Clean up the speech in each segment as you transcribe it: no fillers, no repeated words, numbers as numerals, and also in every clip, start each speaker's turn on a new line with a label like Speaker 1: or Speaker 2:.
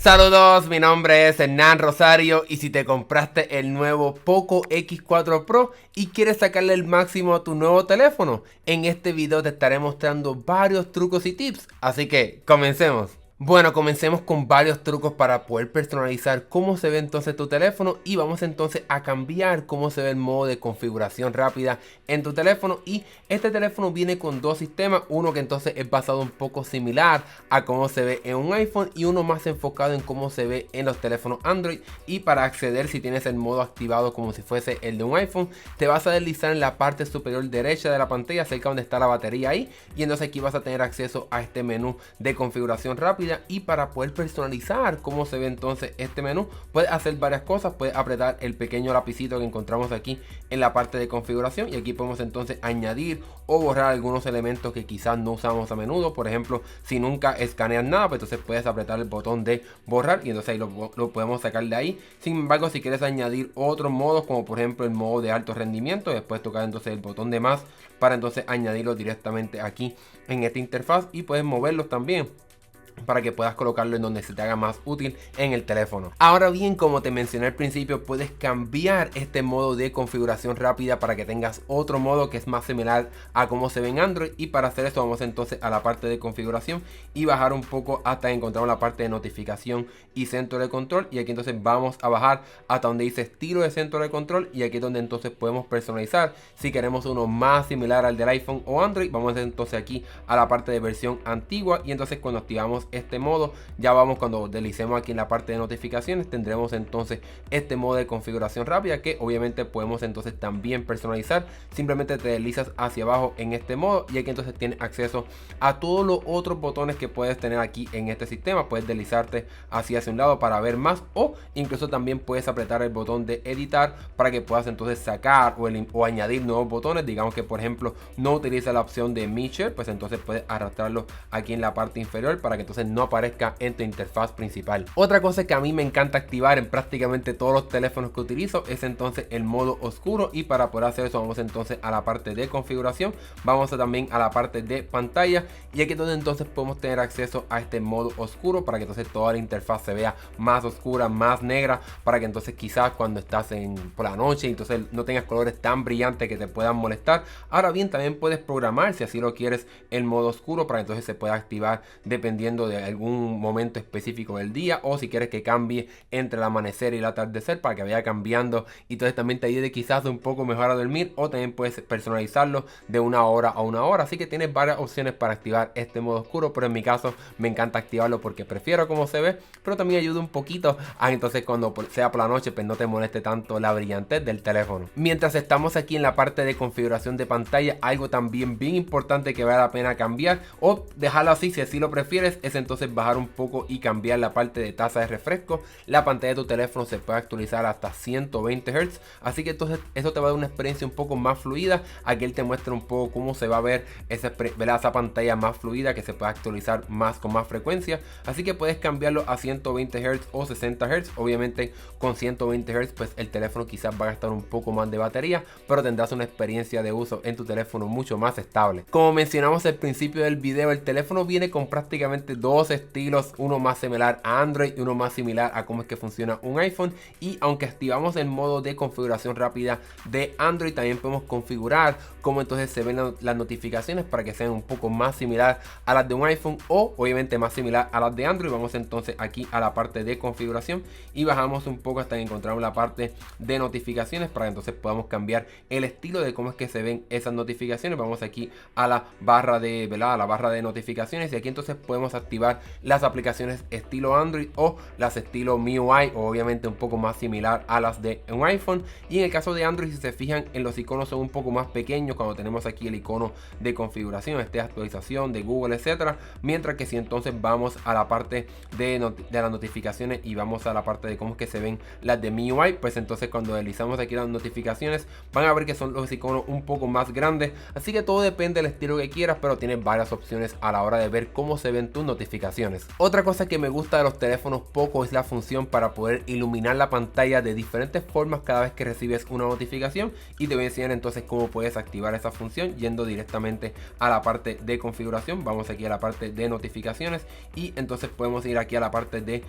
Speaker 1: Saludos, mi nombre es Hernán Rosario y si te compraste el nuevo Poco X4 Pro y quieres sacarle el máximo a tu nuevo teléfono, en este video te estaré mostrando varios trucos y tips, así que comencemos. Bueno, comencemos con varios trucos para poder personalizar cómo se ve entonces tu teléfono y vamos entonces a cambiar cómo se ve el modo de configuración rápida en tu teléfono. Y este teléfono viene con dos sistemas, uno que entonces es basado un poco similar a cómo se ve en un iPhone y uno más enfocado en cómo se ve en los teléfonos Android. Y para acceder, si tienes el modo activado como si fuese el de un iPhone, te vas a deslizar en la parte superior derecha de la pantalla, cerca donde está la batería ahí, y entonces aquí vas a tener acceso a este menú de configuración rápida. Y para poder personalizar cómo se ve entonces este menú, puedes hacer varias cosas. Puedes apretar el pequeño lapicito que encontramos aquí en la parte de configuración y aquí podemos entonces añadir o borrar algunos elementos que quizás no usamos a menudo. Por ejemplo, si nunca escaneas nada, pues entonces puedes apretar el botón de borrar y entonces ahí lo podemos sacar de ahí. Sin embargo, si quieres añadir otros modos, como por ejemplo el modo de alto rendimiento, después tocar entonces el botón de más para entonces añadirlo directamente aquí en esta interfaz, y puedes moverlos también para que puedas colocarlo en donde se te haga más útil en el teléfono. Ahora bien, como te mencioné al principio, puedes cambiar este modo de configuración rápida para que tengas otro modo que es más similar a cómo se ve en Android. Y para hacer eso vamos entonces a la parte de configuración y bajar un poco hasta encontrar la parte de notificación y centro de control, y aquí entonces vamos a bajar hasta donde dice estilo de centro de control, y aquí es donde entonces podemos personalizar si queremos uno más similar al del iPhone o Android. Vamos entonces aquí a la parte de versión antigua, y entonces cuando activamos este modo, ya vamos, cuando deslicemos aquí en la parte de notificaciones, tendremos entonces este modo de configuración rápida que obviamente podemos entonces también personalizar. Simplemente te deslizas hacia abajo en este modo y aquí entonces tienes acceso a todos los otros botones que puedes tener aquí en este sistema. Puedes deslizarte hacia un lado para ver más, o incluso también puedes apretar el botón de editar para que puedas entonces sacar o añadir nuevos botones. Digamos que por ejemplo no utiliza la opción de Mixer, pues entonces puedes arrastrarlo aquí en la parte inferior para que entonces no aparezca en tu interfaz principal. Otra cosa que a mí me encanta activar en prácticamente todos los teléfonos que utilizo es entonces el modo oscuro, y para poder hacer eso vamos entonces a la parte de configuración, vamos también a la parte de pantalla, y aquí es donde entonces podemos tener acceso a este modo oscuro para que entonces toda la interfaz se vea más oscura, más negra, para que entonces quizás cuando estás por la noche entonces no tengas colores tan brillantes que te puedan molestar. Ahora bien, también puedes programar, si así lo quieres, el modo oscuro para que entonces se pueda activar dependiendo de algún momento específico del día, o si quieres que cambie entre el amanecer y el atardecer para que vaya cambiando, y entonces también te ayude quizás un poco mejor a dormir, o también puedes personalizarlo de una hora a una hora. Así que tienes varias opciones para activar este modo oscuro, pero en mi caso me encanta activarlo porque prefiero cómo se ve, pero también ayuda un poquito a entonces cuando sea por la noche pues no te moleste tanto la brillantez del teléfono. Mientras estamos aquí en la parte de configuración de pantalla, algo también bien importante que vale la pena cambiar o dejarlo así si así lo prefieres, es entonces bajar un poco y cambiar la parte de tasa de refresco. La pantalla de tu teléfono se puede actualizar hasta 120 Hz, así que entonces eso te va a dar una experiencia un poco más fluida. Aquí él te muestra un poco cómo se va a ver esa pantalla más fluida, que se puede actualizar con más frecuencia, así que puedes cambiarlo a 120 Hz o 60 Hz. Obviamente con 120 Hz pues el teléfono quizás va a gastar un poco más de batería, pero tendrás una experiencia de uso en tu teléfono mucho más estable. Como mencionamos al principio del video, el teléfono viene con prácticamente dos estilos, uno más similar a Android y uno más similar a cómo es que funciona un iPhone. Y aunque activamos el modo de configuración rápida de Android, también podemos configurar cómo entonces se ven las notificaciones para que sean un poco más similar a las de un iPhone, o obviamente más similar a las de Android. Vamos entonces aquí a la parte de configuración y bajamos un poco hasta que encontramos la parte de notificaciones para que entonces podamos cambiar el estilo de cómo es que se ven esas notificaciones. Vamos aquí a la barra de, ¿verdad?, a la barra de notificaciones, y aquí entonces podemos activar las aplicaciones estilo Android o las estilo MIUI, o obviamente un poco más similar a las de un iPhone. Y en el caso de Android, si se fijan en los iconos, son un poco más pequeños cuando tenemos aquí el icono de configuración, actualización de Google, etcétera. Mientras que si entonces vamos a la parte de las notificaciones y vamos a la parte de cómo es que se ven las de MIUI, pues entonces cuando deslizamos aquí las notificaciones van a ver que son los iconos un poco más grandes. Así que todo depende del estilo que quieras, pero tienes varias opciones a la hora de ver cómo se ven tus notificaciones notificaciones. Otra cosa que me gusta de los teléfonos Poco es la función para poder iluminar la pantalla de diferentes formas cada vez que recibes una notificación, y te voy a enseñar entonces cómo puedes activar esa función yendo directamente a la parte de configuración. Vamos aquí a la parte de notificaciones y entonces podemos ir aquí a la parte de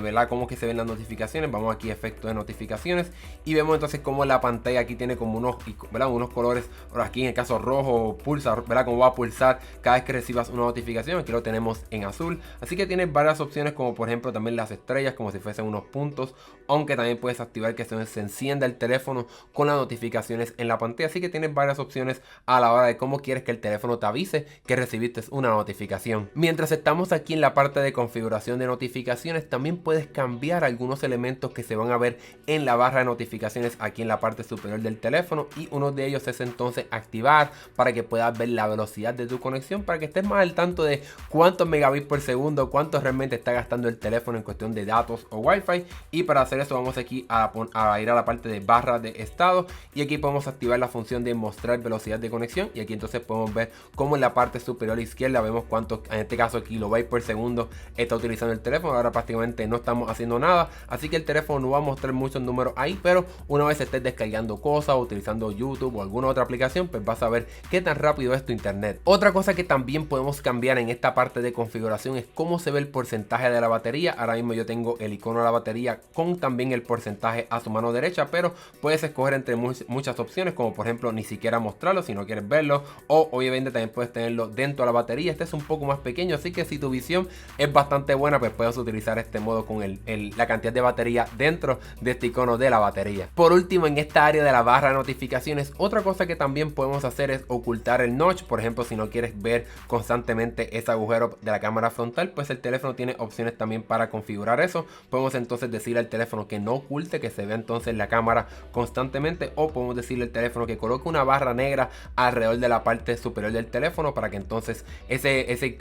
Speaker 1: ¿verdad? Cómo que se ven las notificaciones. Vamos aquí a efecto de notificaciones y vemos entonces cómo la pantalla aquí tiene como unos, ¿verdad? Unos colores, ahora aquí en el caso rojo pulsa, ¿verdad? Cómo va a pulsar cada vez que recibas una notificación. Aquí lo tenemos en azul, así que tienes varias opciones, como por ejemplo también las estrellas, como si fuesen unos puntos, aunque también puedes activar que se encienda el teléfono con las notificaciones en la pantalla. Así que tienes varias opciones a la hora de cómo quieres que el teléfono te avise que recibiste una notificación. Mientras estamos aquí en la parte de configuración de notificaciones, también puedes cambiar algunos elementos que se van a ver en la barra de notificaciones aquí en la parte superior del teléfono, y uno de ellos es entonces activar para que puedas ver la velocidad de tu conexión, para que estés más al tanto de cuántos megabits por segundo, cuánto realmente está gastando el teléfono en cuestión de datos o wifi. Y para hacer eso vamos aquí a ir a la parte de barra de estado, y aquí podemos activar la función de mostrar velocidad de conexión, y aquí entonces podemos ver cómo en la parte superior izquierda vemos cuánto, en este caso kilobytes por segundo, está utilizando el teléfono. Ahora prácticamente no estamos haciendo nada, así que el teléfono no va a mostrar muchos números ahí, pero una vez estés descargando cosas o utilizando YouTube o alguna otra aplicación, pues vas a ver qué tan rápido es tu internet. Otra cosa que también podemos cambiar en esta parte de configuración es cómo se ve el porcentaje de la batería. Ahora mismo yo tengo el icono de la batería con también el porcentaje a su mano derecha, pero puedes escoger entre muchas opciones, como por ejemplo ni siquiera mostrarlo si no quieres verlo, o obviamente también puedes tenerlo dentro de la batería. Este es un poco más pequeño, así que si tu visión es bastante buena, pues puedes utilizar este modo con la cantidad de batería dentro de este icono de la batería. Por último, en esta área de la barra de notificaciones, otra cosa que también podemos hacer es ocultar el notch. Por ejemplo, si no quieres ver constantemente ese agujero de la cámara frontal, pues el teléfono tiene opciones también para configurar eso. Podemos entonces decirle al teléfono que no oculte, que se vea entonces la cámara constantemente, o podemos decirle al teléfono que coloque una barra negra alrededor de la parte superior del teléfono para que entonces ese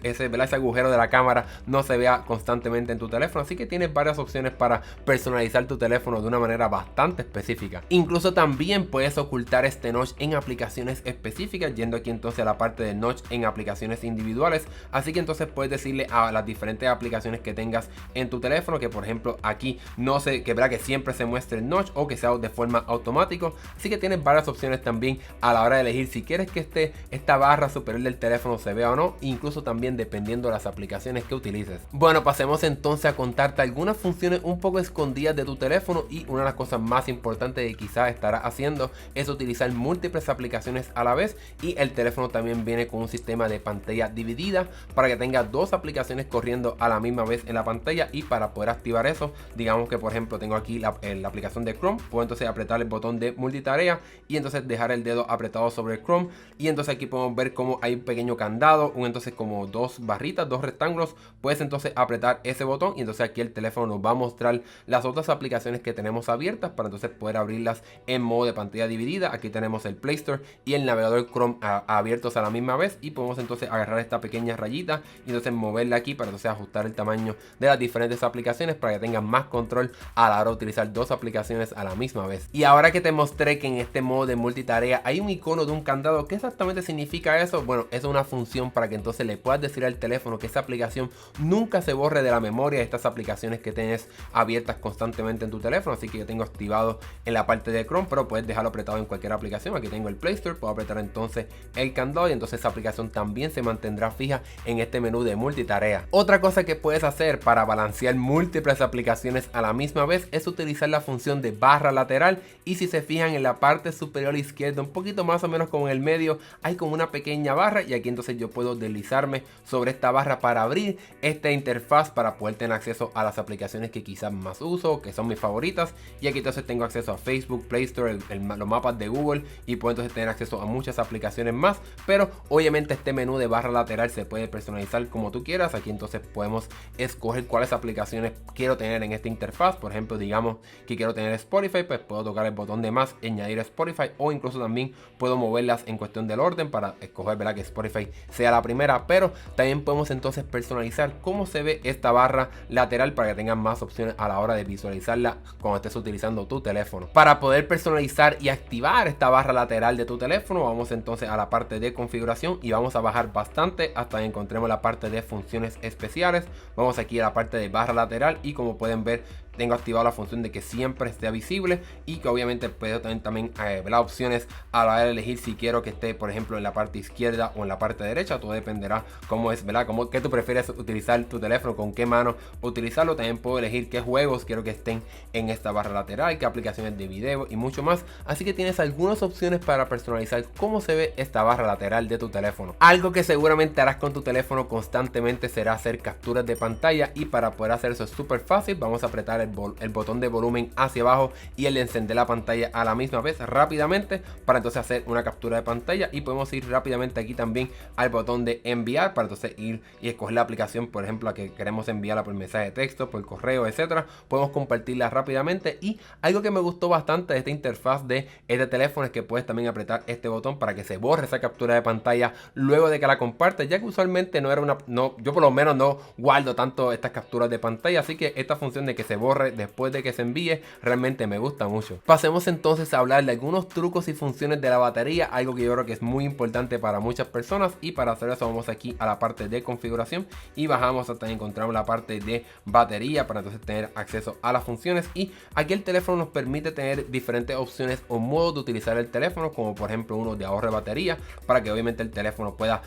Speaker 1: agujero de la cámara no se vea constantemente en tu teléfono. Así que tienes varias opciones para personalizar tu teléfono de una manera bastante específica. Incluso también puedes ocultar este notch en aplicaciones específicas, yendo aquí entonces a la parte de notch en aplicaciones individuales. Así que entonces puedes decirle a las diferentes aplicaciones que tengas en tu teléfono que por ejemplo aquí no se, que verá que siempre se muestre el notch o que sea de forma automática. Así que tienes varias opciones también a la hora de elegir si quieres que esta barra superior del teléfono se vea o no, incluso también dependiendo de las aplicaciones que utilices. Bueno, pasemos entonces a contarte algunas funciones un poco escondidas de tu teléfono, y una de las cosas más importantes que quizás estarás haciendo es utilizar múltiples aplicaciones a la vez, y el teléfono también viene con un sistema de pantalla dividida para que tengas dos aplicaciones corriendo a la misma vez en la pantalla. Y para poder activar eso, digamos que por ejemplo tengo aquí la aplicación de Chrome, puedo entonces apretar el botón de multitarea y entonces dejar el dedo apretado sobre el Chrome, y entonces aquí podemos ver cómo hay un pequeño candado, entonces como dos barritas, dos rectángulos. Puedes entonces apretar ese botón y entonces aquí el teléfono nos va a mostrar las otras aplicaciones que tenemos abiertas para entonces poder abrirlas en modo de pantalla dividida. Aquí tenemos el Play Store y el navegador Chrome abiertos a la misma vez, y podemos entonces agarrar esta pequeña rayita y entonces moverla aquí para entonces ajustar el tamaño de las diferentes aplicaciones para que tengan más control a la hora de utilizar dos aplicaciones a la misma vez. Y ahora que te mostré que en este modo de multitarea hay un icono de un candado, ¿qué exactamente significa eso? Bueno, es una función para que entonces le puedas decir al teléfono que esa aplicación nunca se borre de la memoria de estas aplicaciones que tienes abiertas constantemente en tu teléfono. Así que yo tengo activado en la parte de Chrome, pero puedes dejarlo apretado en cualquier aplicación. Aquí tengo el Play Store, puedo apretar entonces el candado y entonces esa aplicación también se mantendrá fija en este menú de multitarea. Otra cosa que puedes hacer para balancear múltiples aplicaciones a la misma vez es utilizar la función de barra lateral, y si se fijan en la parte superior izquierda, un poquito más o menos como en el medio, hay como una pequeña barra, y aquí entonces yo puedo deslizarme sobre esta barra para abrir esta interfaz para poder tener acceso a las aplicaciones que quizás más uso, que son mis favoritas. Y aquí entonces tengo acceso a Facebook, Play Store, los mapas de Google, y puedo entonces tener acceso a muchas aplicaciones más. Pero obviamente este menú de barra lateral se puede personalizar como tú quieras. Aquí entonces podemos escoger cuáles aplicaciones quiero tener en esta interfaz. Por ejemplo, digamos que quiero tener Spotify, pues puedo tocar el botón de más, añadir Spotify, o incluso también puedo moverlas en cuestión del orden para escoger, ¿verdad?, que Spotify sea la primera. Pero también podemos entonces personalizar cómo se ve esta barra lateral para que tengan más opciones a la hora de visualizarla cuando estés utilizando tu teléfono. Para poder personalizar y activar esta barra lateral de tu teléfono, vamos entonces a la parte de configuración y vamos a bajar bastante hasta que encontremos la parte de funciones funciones especiales. Vamos aquí a la parte de barra lateral y como pueden ver tengo activado la función de que siempre esté visible y que obviamente puedo tener también las opciones a la hora de elegir si quiero que esté por ejemplo en la parte izquierda o en la parte derecha. Todo dependerá cómo es, ¿verdad? ¿Qué tú prefieres utilizar tu teléfono, con qué mano utilizarlo? También puedo elegir qué juegos quiero que estén en esta barra lateral, qué aplicaciones de video y mucho más. Así que tienes algunas opciones para personalizar cómo se ve esta barra lateral de tu teléfono. Algo que seguramente harás con tu teléfono constantemente será hacer capturas de pantalla, y para poder hacer eso es súper fácil. Vamos a apretar el botón de volumen hacia abajo y el de encender la pantalla a la misma vez rápidamente para entonces hacer una captura de pantalla, y podemos ir rápidamente aquí también al botón de enviar para entonces ir y escoger la aplicación, por ejemplo, a que queremos enviarla por mensaje de texto, por correo, etcétera. Podemos compartirla rápidamente, y algo que me gustó bastante de esta interfaz de este teléfono es que puedes también apretar este botón para que se borre esa captura de pantalla luego de que la compartes, ya que usualmente yo por lo menos no guardo tanto estas capturas de pantalla, así que esta función de que se borre después de que se envíe realmente me gusta mucho. Pasemos entonces a hablar de algunos trucos y funciones de la batería, algo que yo creo que es muy importante para muchas personas, y para hacer eso vamos aquí a la parte de configuración y bajamos hasta encontramos la parte de batería para entonces tener acceso a las funciones. Y aquí el teléfono nos permite tener diferentes opciones o modos de utilizar el teléfono, como por ejemplo uno de ahorro de batería, para que obviamente el teléfono pueda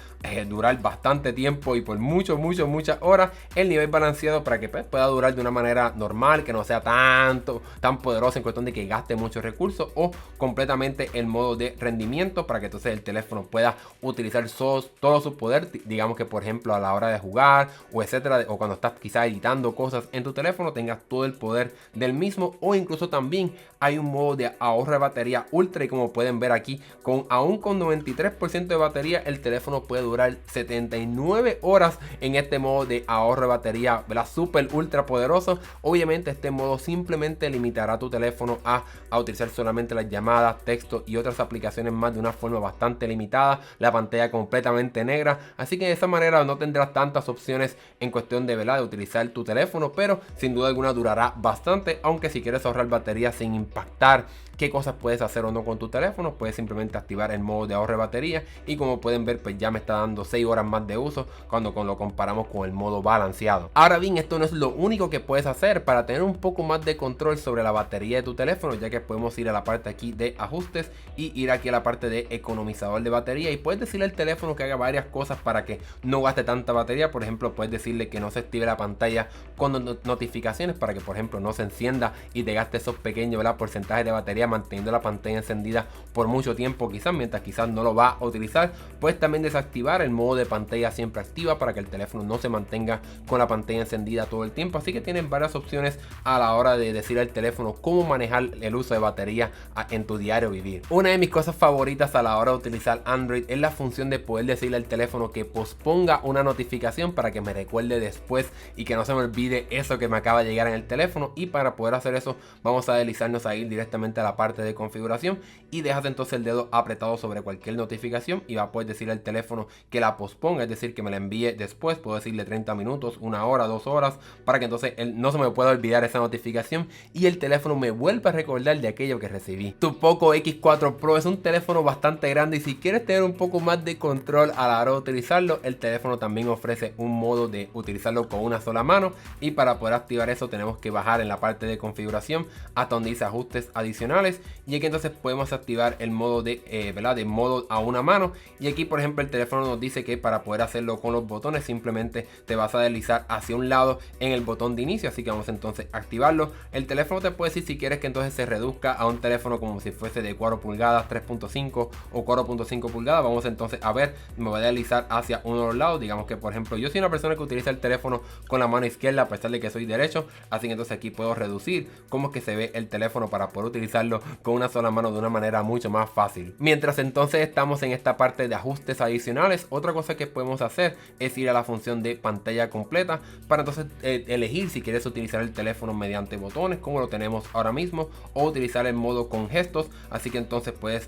Speaker 1: durar bastante tiempo y por muchas horas. El nivel balanceado para que pues, pueda durar de una manera normal, que no sea tan poderoso en cuestión de que gaste muchos recursos, o completamente el modo de rendimiento para que entonces el teléfono pueda utilizar todo su poder, digamos que por ejemplo a la hora de jugar o etcétera, o cuando estás quizás editando cosas en tu teléfono tengas todo el poder del mismo. O incluso también hay un modo de ahorro de batería ultra, y como pueden ver aquí, aún con 93% de batería el teléfono puede durar 79 horas en este modo de ahorro de batería, ¿verdad? Super ultra poderoso. Obviamente este modo simplemente limitará tu teléfono a utilizar solamente las llamadas, texto y otras aplicaciones más de una forma bastante limitada, la pantalla completamente negra, así que de esa manera no tendrás tantas opciones en cuestión de, ¿verdad?, de utilizar tu teléfono, pero sin duda alguna durará bastante. Aunque si quieres ahorrar batería sin impactar qué cosas puedes hacer o no con tu teléfono, puedes simplemente activar el modo de ahorro de batería, y como pueden ver pues ya me está dando 6 horas más de uso cuando lo comparamos con el modo balanceado. Ahora bien, esto no es lo único que puedes hacer para tener un poco más de control sobre la batería de tu teléfono, ya que podemos ir a la parte aquí de ajustes y ir aquí a la parte de economizador de batería, y puedes decirle al teléfono que haga varias cosas para que no gaste tanta batería. Por ejemplo, puedes decirle que no se active la pantalla con notificaciones para que por ejemplo no se encienda y te gaste esos pequeños, ¿verdad?, porcentajes de batería manteniendo la pantalla encendida por mucho tiempo, mientras quizás no lo va a utilizar. Puedes también desactivar el modo de pantalla siempre activa para que el teléfono no se mantenga con la pantalla encendida todo el tiempo. Así que tienen varias opciones a la hora de decir al teléfono cómo manejar el uso de batería en tu diario vivir. Una de mis cosas favoritas a la hora de utilizar Android es la función de poder decirle al teléfono que posponga una notificación para que me recuerde después y que no se me olvide eso que me acaba de llegar en el teléfono. Y para poder hacer eso vamos a deslizarnos a ir directamente a la parte de configuración, y dejas entonces el dedo apretado sobre cualquier notificación y va a poder decirle al teléfono que la posponga, es decir, que me la envíe después. Puedo decirle 30 minutos, 1 hora, 2 horas, para que entonces no se me pueda olvidar esa notificación y el teléfono me vuelva a recordar de aquello que recibí. Tu Poco X4 Pro es un teléfono bastante grande, y si quieres tener un poco más de control a la hora de utilizarlo, el teléfono también ofrece un modo de utilizarlo con una sola mano, y para poder activar eso tenemos que bajar en la parte de configuración hasta donde dice ajustes adicionales, y aquí entonces podemos activar el modo de, ¿verdad?, de modo a una mano. Y aquí por ejemplo el teléfono nos dice que para poder hacerlo con los botones simplemente te vas a deslizar hacia un lado en el botón de inicio, así que vamos entonces a activarlo. El teléfono te puede decir si quieres que entonces se reduzca a un teléfono como si fuese de 4 pulgadas, 3.5 o 4.5 pulgadas. Vamos entonces a ver, me voy a deslizar hacia uno de los lados. Digamos que por ejemplo yo soy una persona que utiliza el teléfono con la mano izquierda a pesar de que soy derecho, así que entonces aquí puedo reducir cómo es que se ve el teléfono para poder utilizarlo con una sola mano de una manera mucho más fácil. Mientras entonces estamos en esta parte de ajustes adicionales, otra cosa que podemos hacer es ir a la función de pantalla completa para entonces elegir si quieres utilizar el teléfono mediante botones como lo tenemos ahora mismo, o utilizar el modo con gestos. Así que entonces puedes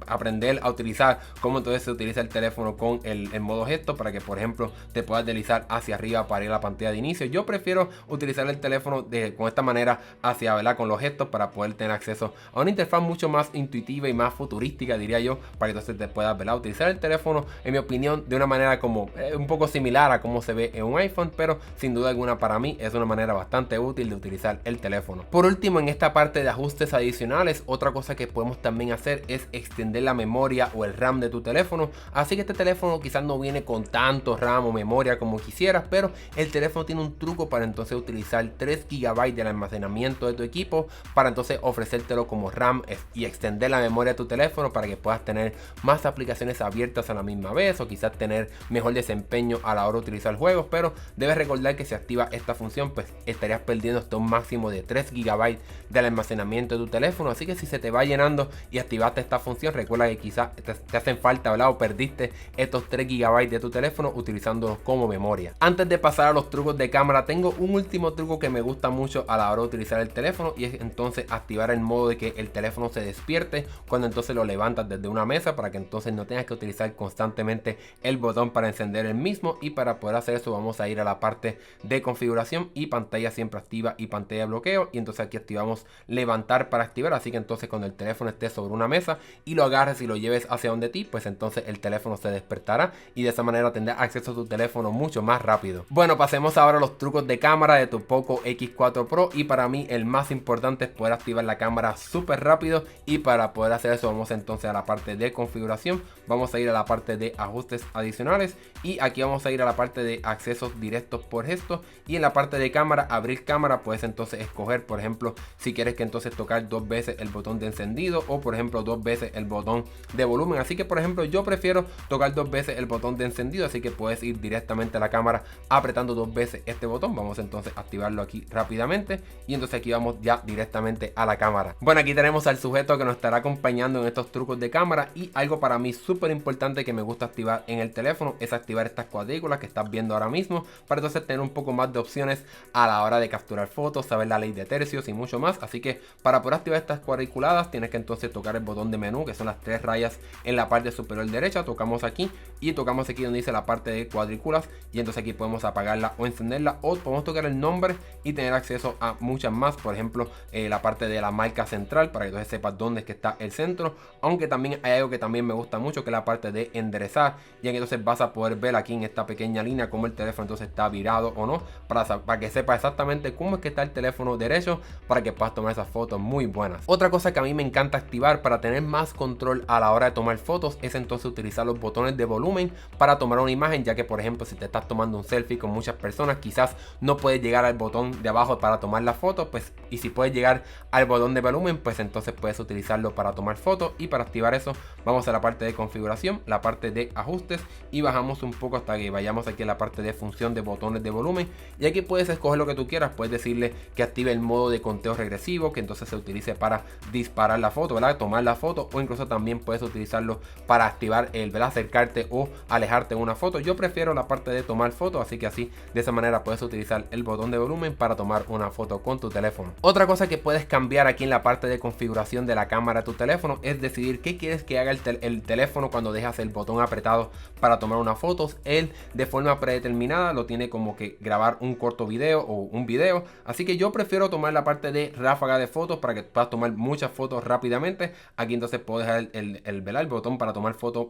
Speaker 1: aprender a utilizar cómo entonces se utiliza el teléfono con el modo gesto, para que por ejemplo te puedas deslizar hacia arriba para ir a la pantalla de inicio. Yo prefiero utilizar el teléfono con esta manera hacia, con los gestos, para poder tener acceso eso a una interfaz mucho más intuitiva y más futurística, diría yo, para que entonces te puedas, ¿verdad?, utilizar el teléfono, en mi opinión, de una manera como un poco similar a cómo se ve en un iPhone, pero sin duda alguna para mí es una manera bastante útil de utilizar el teléfono. Por último, en esta parte de ajustes adicionales, otra cosa que podemos también hacer es extender la memoria o el RAM de tu teléfono. Así que este teléfono quizás no viene con tanto RAM o memoria como quisieras, pero el teléfono tiene un truco para entonces utilizar 3 GB del almacenamiento de tu equipo, para entonces ofrecértelo como RAM y extender la memoria de tu teléfono para que puedas tener más aplicaciones abiertas a la misma vez, o quizás tener mejor desempeño a la hora de utilizar juegos. Pero debes recordar que si activas esta función, pues estarías perdiendo hasta un máximo de 3 GB del almacenamiento de tu teléfono. Así que si se te va llenando y activaste esta función, recuerda que quizás te hacen falta, ¿verdad?, o perdiste estos 3 GB de tu teléfono utilizándolos como memoria. Antes de pasar a los trucos de cámara, tengo un último truco que me gusta mucho a la hora de utilizar el teléfono, y es entonces activar el modo de que el teléfono se despierte cuando entonces lo levantas desde una mesa, para que entonces no tengas que utilizar constantemente el botón para encender el mismo. Y para poder hacer eso vamos a ir a la parte de configuración y pantalla siempre activa y pantalla de bloqueo, y entonces aquí activamos levantar para activar. Así que entonces cuando el teléfono esté sobre una mesa y lo agarres y lo lleves hacia donde ti, pues entonces el teléfono se despertará y de esa manera tendrás acceso a tu teléfono mucho más rápido. Bueno, pasemos ahora a los trucos de cámara de tu Poco X4 Pro, y para mí el más importante es poder activar la cámara súper rápido. Y para poder hacer eso vamos entonces a la parte de configuración, vamos a ir a la parte de ajustes adicionales, y aquí vamos a ir a la parte de accesos directos por gesto, y en la parte de cámara, abrir cámara, puedes entonces escoger, por ejemplo, si quieres que entonces tocar 2 veces el botón de encendido, o por ejemplo 2 veces el botón de volumen. Así que por ejemplo yo prefiero tocar 2 veces el botón de encendido, así que puedes ir directamente a la cámara apretando 2 veces este botón. Vamos entonces a activarlo aquí rápidamente, y entonces aquí vamos ya directamente a la cámara. Bueno, aquí tenemos al sujeto que nos estará acompañando en estos trucos de cámara, y algo para mí súper importante que me gusta activar en el teléfono es activar estas cuadrículas que estás viendo ahora mismo, para entonces tener un poco más de opciones a la hora de capturar fotos, saber la ley de tercios y mucho más. Así que para poder activar estas cuadriculadas tienes que entonces tocar el botón de menú, que son las 3 rayas en la parte superior derecha. Tocamos aquí y tocamos aquí donde dice la parte de cuadrículas, y entonces aquí podemos apagarla o encenderla, o podemos tocar el nombre y tener acceso a muchas más. Por ejemplo, la parte de la marca central, para que entonces sepas dónde es que está el centro. Aunque también hay algo que también me gusta mucho, que es la parte de enderezar, y entonces vas a poder ver aquí en esta pequeña línea cómo el teléfono entonces está virado o no, para que sepas exactamente cómo es que está el teléfono derecho, para que puedas tomar esas fotos muy buenas. Otra cosa que a mí me encanta activar para tener más control a la hora de tomar fotos es entonces utilizar los botones de volumen para tomar una imagen, ya que por ejemplo si te estás tomando un selfie con muchas personas, quizás no puedes llegar al botón de abajo para tomar la foto, pues, y si puedes llegar al botón de volumen, pues entonces puedes utilizarlo para tomar fotos. Y para activar eso vamos a la parte de configuración, la parte de ajustes, y bajamos un poco hasta que vayamos aquí a la parte de función de botones de volumen, y aquí puedes escoger lo que tú quieras. Puedes decirle que active el modo de conteo regresivo, que entonces se utilice para disparar la foto, ¿verdad?, tomar la foto, o incluso también puedes utilizarlo para activar el, ¿verdad?, acercarte o alejarte de una foto. Yo prefiero la parte de tomar foto, así que así de esa manera puedes utilizar el botón de volumen para tomar una foto con tu teléfono. Otra cosa que puedes cambiar aquí en la parte de configuración de la cámara de tu teléfono es decidir qué quieres que haga el teléfono cuando dejas el botón apretado para tomar una foto. Él de forma predeterminada lo tiene como que grabar un corto video o un video, así que yo prefiero tomar la parte de ráfaga de fotos para que puedas tomar muchas fotos rápidamente. Aquí entonces puedo dejar el botón para tomar fotos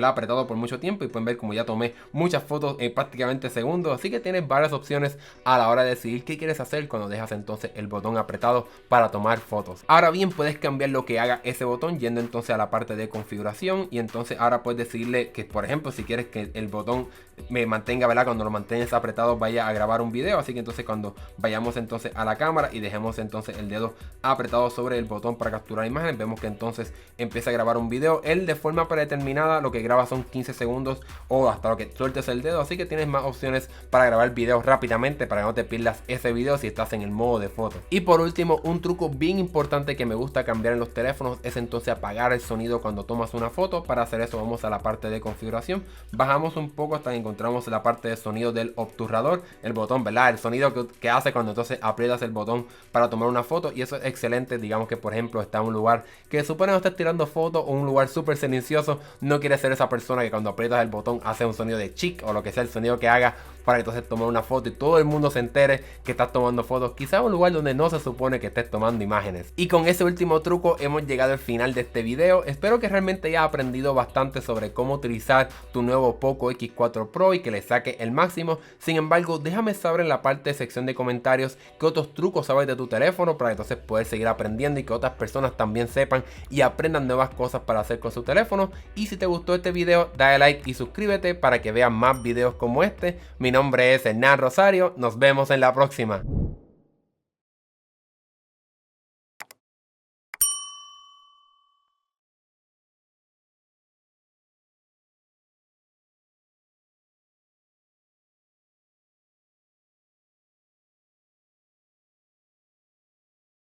Speaker 1: apretado por mucho tiempo, y pueden ver como ya tomé muchas fotos en prácticamente segundos. Así que tienes varias opciones a la hora de decidir qué quieres hacer cuando dejas entonces el botón apretado para tomar fotos. Ahora bien, puedes cambiar lo que haga ese botón yendo entonces a la parte de configuración, y entonces ahora puedes decirle que, por ejemplo, si quieres que el botón me mantenga, ¿verdad?, cuando lo mantienes apretado vaya a grabar un video. Así que entonces cuando vayamos entonces a la cámara y dejemos entonces el dedo apretado sobre el botón para capturar imagen, vemos que entonces empieza a grabar un video. Él de forma predeterminada lo que graba son 15 segundos o hasta lo que sueltes el dedo, así que tienes más opciones para grabar videos rápidamente, para que no te pierdas ese video si estás en el modo de foto. Y por último, un truco bien importante que me gusta cambiar en los teléfonos es entonces apagar el sonido cuando tomas una foto, para hacer eso vamos a la parte de configuración, bajamos un poco hasta que encontramos la parte de sonido del obturador, el botón, ¿verdad? El sonido que hace cuando entonces aprietas el botón para tomar una foto, y eso es excelente. Digamos que por ejemplo está en un lugar que supone no estás tirando fotos o un lugar súper silencioso, no quieres ser esa persona que cuando aprietas el botón hace un sonido de chic o lo que sea el sonido que haga para entonces tomar una foto y todo el mundo se entere que estás tomando fotos, quizás un lugar donde no se supone que estés tomando imágenes. Y con ese último truco hemos llegado al final de este video. Espero que realmente hayas aprendido bastante sobre cómo utilizar tu nuevo Poco X4 Pro y que le saque el máximo. Sin embargo, déjame saber en la parte de sección de comentarios qué otros trucos sabes de tu teléfono para entonces poder seguir aprendiendo y que otras personas también sepan y aprendan nuevas cosas para hacer con su teléfono. Y si te gustó este video, dale like y suscríbete para que veas más videos como este. Mi nombre es Hernán Rosario, nos vemos en la próxima.